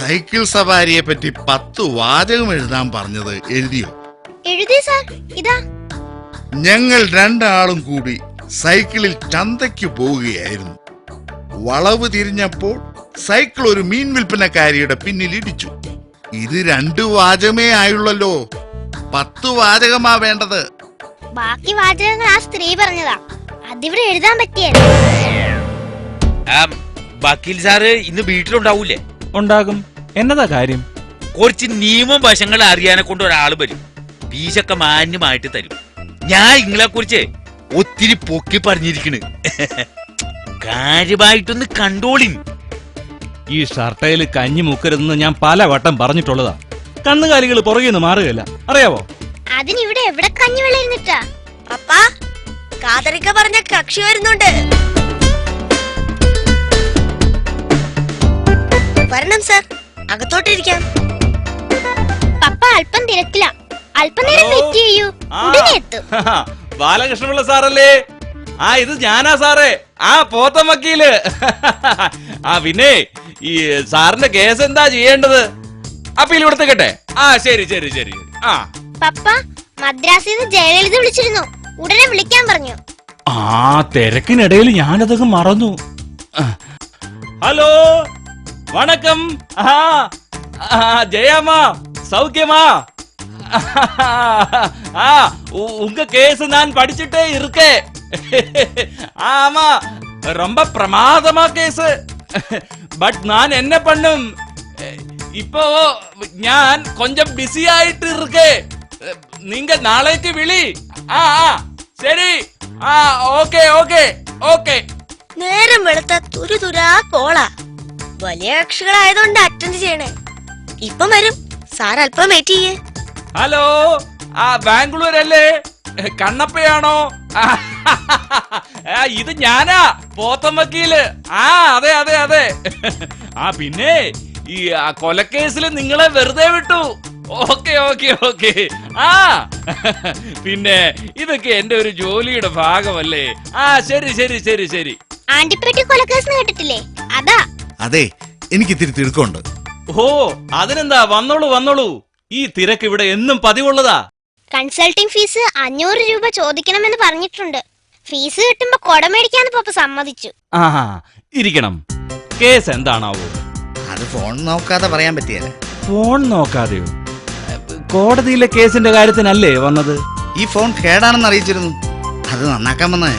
Cycle സവാരിയെ പറ്റി 10 വാചകം എഴുതാൻ പറഞ്ഞത് എഴുതിയോ? എഴുതി സാർ. ഇതാ. ഞങ്ങൾ രണ്ടാളും കൂടി സൈക്കിളിൽ ചന്തയ്ക്ക് പോവുകയായിരുന്നു. വളവ് തിരിഞ്ഞപ്പോൾ സൈക്കിൾ ഒരു മീൻ വിൽപ്പനക്കാരിയുടെ പിന്നിൽ ഇടിച്ചു. ഇത് 2 വാചകമേ ആയുള്ളല്ലോ. 10 വാചകമാ വേണ്ടത്. ബാക്കി വാചകങ്ങൾ ആ സ്ത്രീ പറഞ്ഞതാ. അതിവിടെ എഴുതാൻ പറ്റിയല്ല. വക്കീൽ സാറ് ഇന്ന് വീട്ടിലുണ്ടാവൂലേ? ഉണ്ടാകും. എന്നതാ കാര്യം? കുറച്ച് നിയമം വശങ്ങൾ അറിയാനെ കൊണ്ട് ഒരാൾ വരും. ഫീസൊക്കെ മാന്യമായിട്ട് തരും. ഞാൻ ഇങ്ങളെ കുറിച്ച് ഒത്തിരി പൊക്കി പറഞ്ഞിരിക്കണ്. കാര്യമായിട്ടൊന്ന് കണ്ടോളിൻ. ഈ ഷർട്ടയിൽ കഞ്ഞി മുക്കരുതെന്ന് ഞാൻ പല വട്ടം പറഞ്ഞിട്ടുള്ളതാ. കന്നുകാലികൾ പുറകെ നിന്ന് മാറുകയല്ല, അറിയാവോ? അതിനിവിടെ എവിടെ കഞ്ഞി വെള്ളിരുന്നിട്ടാ? അപ്പാ, കാതറിക്ക പറഞ്ഞ കക്ഷി വരുന്നുണ്ട്. വരണം സാർ, അകത്തോട്ടിരിക്കാം. പപ്പ അല്പം തിരക്കില്ല. അല്പനേരം വെയിറ്റ് ചെയ്യൂ, ഉടനെ എത്തും. ബാലകൃഷ്ണപിള്ള സാറല്ലേ? ഇത് ഞാനാ സാറേ, പോത്തൻ വക്കീല്. പിന്നെ ഈ സാറിന്റെ കേസ് എന്താ ചെയ്യേണ്ടത്? അപ്പീൽ കൊടുത്തേക്കട്ടെ? ശരി ശരി ശരി. പപ്പ മദ്രാസിൽ നിന്ന് ജയലളിത വിളിച്ചിരുന്നു. ഉടനെ വിളിക്കാൻ പറഞ്ഞു. തിരക്കിനിടയിൽ ഞാനതൊക്കെ മറന്നു. ഹലോ, വണക്കം. ജയാമാ, സൗഖ്യമാ? உங்க கேஸ் நான் படிச்சுட்டே இருக்கேன். ஆமா, ரொம்ப பிரமாதமா கேஸ். பட் நான் என்ன பண்ணும், இப்போ ഞാൻ கொஞ்சம் பிஸி ஆயிட்டு இருக்கேன். நீங்க நாளைக்கு விளி. ശരി. Okay okay okay. നേരം വെളുത്ത തുരുതുരാ കോളാ. വലിയ കക്ഷികളായതുകൊണ്ട് അറ്റൻഡ് ചെയ്യണേ. ഇപ്പം വരും സാർ, അല്പം വെയിറ്റ് ചെയ്യേ. ഹലോ, ബാംഗ്ലൂർ അല്ലേ? കണ്ണപ്പയാണോ? ഇത് ഞാനാ, പോത്തൻ വക്കീല്. അതെ അതെ അതെ. പിന്നെ ഈ കൊലക്കേസിൽ നിങ്ങളെ വെറുതെ വിട്ടു. Okay okay okay. പിന്നെ ഇതൊക്കെ എന്റെ ഒരു ജോലിയുടെ ഭാഗമല്ലേ? ശരി ശരി ശരി ശരി. ആന്റിപ്പറ്റി കൊലക്കേസ് കേട്ടിട്ടില്ലേ? അതാ. അതെ, എനിക്ക് ഇത്തിരി തിരക്കുണ്ട്. അതിനെന്താ, വന്നോളൂ വന്നോളൂ. ഈ തിരക്ക് ഇവിടെ എന്നും പതിവുള്ളതാ. കൺസൾട്ടിംഗ് ഫീസ് 500 രൂപ ചോദിക്കണമെന്ന് പറഞ്ഞിട്ടുണ്ട്. ഫീസ് കിട്ടുമ്പോ കൊട മേടിക്കാന്ന് പപ്പ സമ്മതിച്ചു. ഇരിക്കണം. കേസ് എന്താണാവോ? അത് ഫോൺ നോക്കാതെ പറയാൻ പറ്റിയല്ല. ഫോൺ നോക്കാതെയോ? കോടതിയിലെ കേസിന്റെ കാര്യത്തിനല്ലേ വന്നത്? ഈ ഫോൺ കേടാണെന്ന് അറിയിച്ചിരുന്നു. അത് നന്നാക്കാൻ വന്നേ.